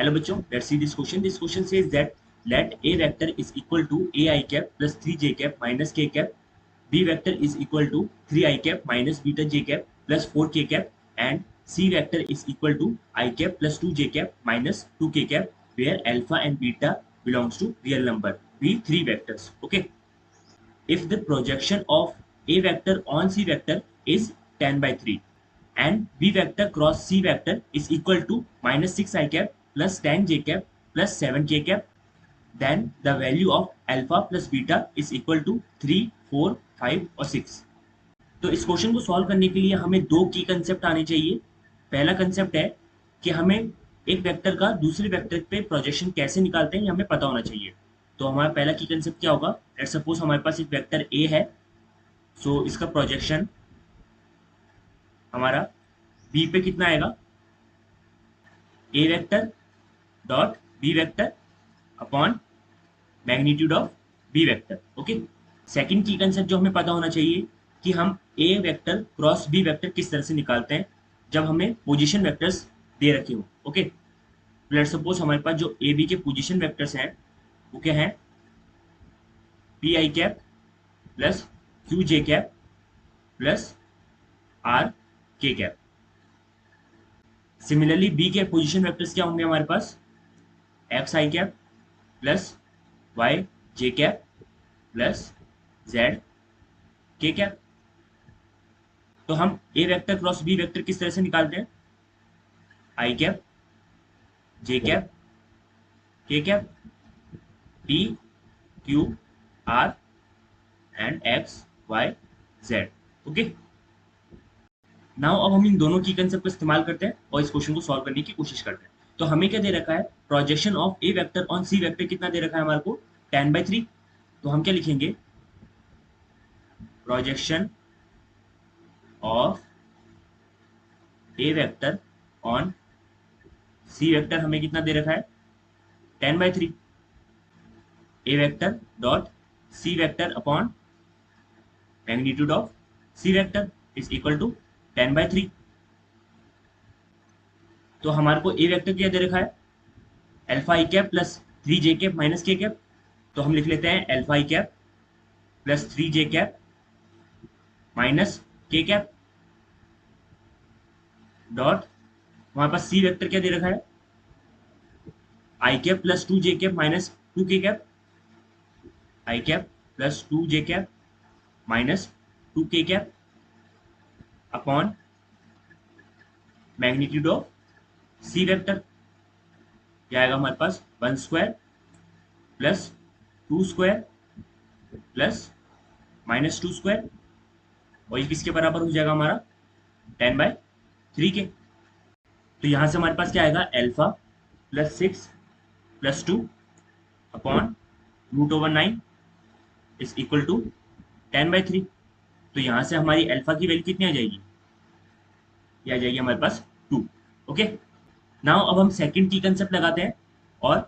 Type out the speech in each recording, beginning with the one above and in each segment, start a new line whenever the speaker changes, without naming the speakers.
Hello बच्चों, let's see this question. This question says that let A vector is equal to ai cap plus 3j cap minus k cap. B vector is equal to 3i cap minus beta j cap plus 4k cap, and C vector is equal to I cap plus 2j cap minus 2k cap, where alpha and beta belongs to real number. Be three vectors. Okay. If the projection of A vector on C vector is 10 by 3 and B vector cross C vector is equal to minus 6i cap plus 10j cap plus 7k cap, then the value of alpha plus beta is equal to 3, 4, 5 और 6. तो इस question को solve करने के लिए हमें दो की कंसेप्ट आने चाहिए. पहला कंसेप्ट है कि हमें एक वेक्टर का दूसरे वेक्टर पे प्रोजेक्शन कैसे निकालते हैं ये हमें पता होना चाहिए. तो हमारा पहला की कंसेप्ट क्या होगा? लेट्स सपोज हमारे पास एक वेक्टर ए है. सो इसका प्रोजेक्शन हमारा बी पे कितना आएगा? A vector dot b vector upon magnitude of b vector. Okay. Second की कंसेप्ट जो हमें पता होना चाहिए कि हम ए वेक्टर क्रॉस बी वेक्टर किस तरह से निकालते हैं जब हमें पोजीशन वेक्टर्स दे रखे हो. ओके. लेट्स सपोज हमारे पास जो ए बी के पोजीशन वेक्टर्स हैं वो क्या है? P I cap plus Q J cap plus R K cap. Similarly B के पोजीशन वेक्टर्स क्या होंगे हमारे पास? X I cap plus Y J cap plus Z K cap. तो हम ए वेक्टर क्रॉस बी वेक्टर किस तरह से निकालते हैं? I cap J cap K cap P Q R and X Y Z. Okay. Now अब हम इन दोनों की कंसेप्ट का इस्तेमाल करते हैं और इस क्वेश्चन को सॉल्व करने की कोशिश करते हैं. तो हमें क्या दे रखा है? Projection of A vector on C vector कितना दे रखा है हमारे को? 10/3. तो हम क्या लिखेंगे? Projection of A vector on C vector हमें कितना दे रखा है? 10/3. A vector dot c vector upon magnitude of c vector is equal to 10/3. तो हमारे को ए वेक्टर क्या दे रखा है? Alpha i cap plus 3j cap minus k cap. तो हम लिख लेते हैं alpha i cap plus 3j cap minus k cap dot हमारे पास सी वेक्टर क्या दे रखा है? I cap plus 2j cap minus 2k cap. I cap plus 2j cap minus 2k cap upon magnitude of c vector. क्या आएगा हमारे पास? 1 square plus 2 square plus minus 2 square. और ये किसके बराबर हो जाएगा हमारा? 10/3 के. तो यहां से हमारे पास क्या आएगा? Alpha plus 6 plus 2 upon √9 is equal to 10/3. तो यहां से हमारी अल्फा की वैल्यू कितनी आ जाएगी? ये आ जाएगी हमारे पास 2. ओके. नाउ अब हम सेकंड की कंसेप्ट लगाते हैं और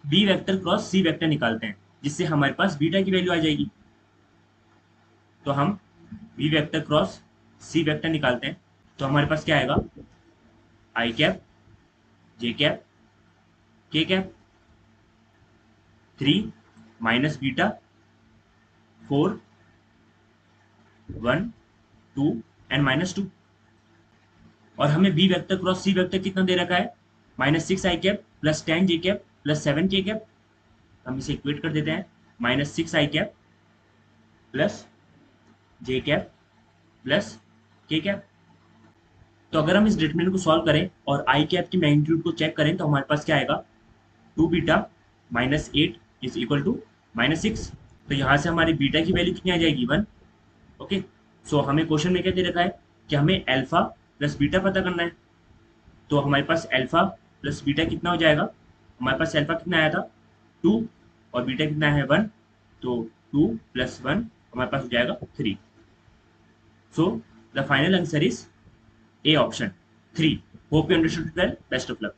B vector cross C vector निकालते हैं जिससे हमारे पास बीटा की वैल्यू आ जाएगी. तो हम B vector cross C vector निकालते हैं. तो हमारे पास क्या आएगा? आई cap J cap K cap 3 minus beta 4 1 2 and minus 2. और हमें बी वेक्टर क्रॉस सी वेक्टर कितना दे रखा है? -6 आई कैप प्लस 10 जे कैप प्लस 7 के कैप. हम इसे इक्वेट कर देते हैं. -6 आई कैप प्लस जे कैप प्लस के कैप. तो अगर हम इस डिटरमिनेंट को सॉल्व करें और आई कैप की मैग्नीट्यूड को चेक करें तो हमारे पास क्या आएगा? 2 बीटा -8 इज इक्वल टू -6. तो यहाँ से हमारी बीटा की वैल्यू कितनी आ जाएगी? 1. ओके. सो हमें क्वेश्चन में क्या दे रखा है कि हमें अल्फा प्लस बीटा पता करना है. तो हमारे पास अल्फा प्लस बीटा कितना हो जाएगा? हमारे पास अल्फा कितना आया था? 2 और बीटा कितना है? 1. तो 2 + 1 हमारे पास हो जाएगा 3. So the final answer is A option 3. Hope you understood well. Best of luck.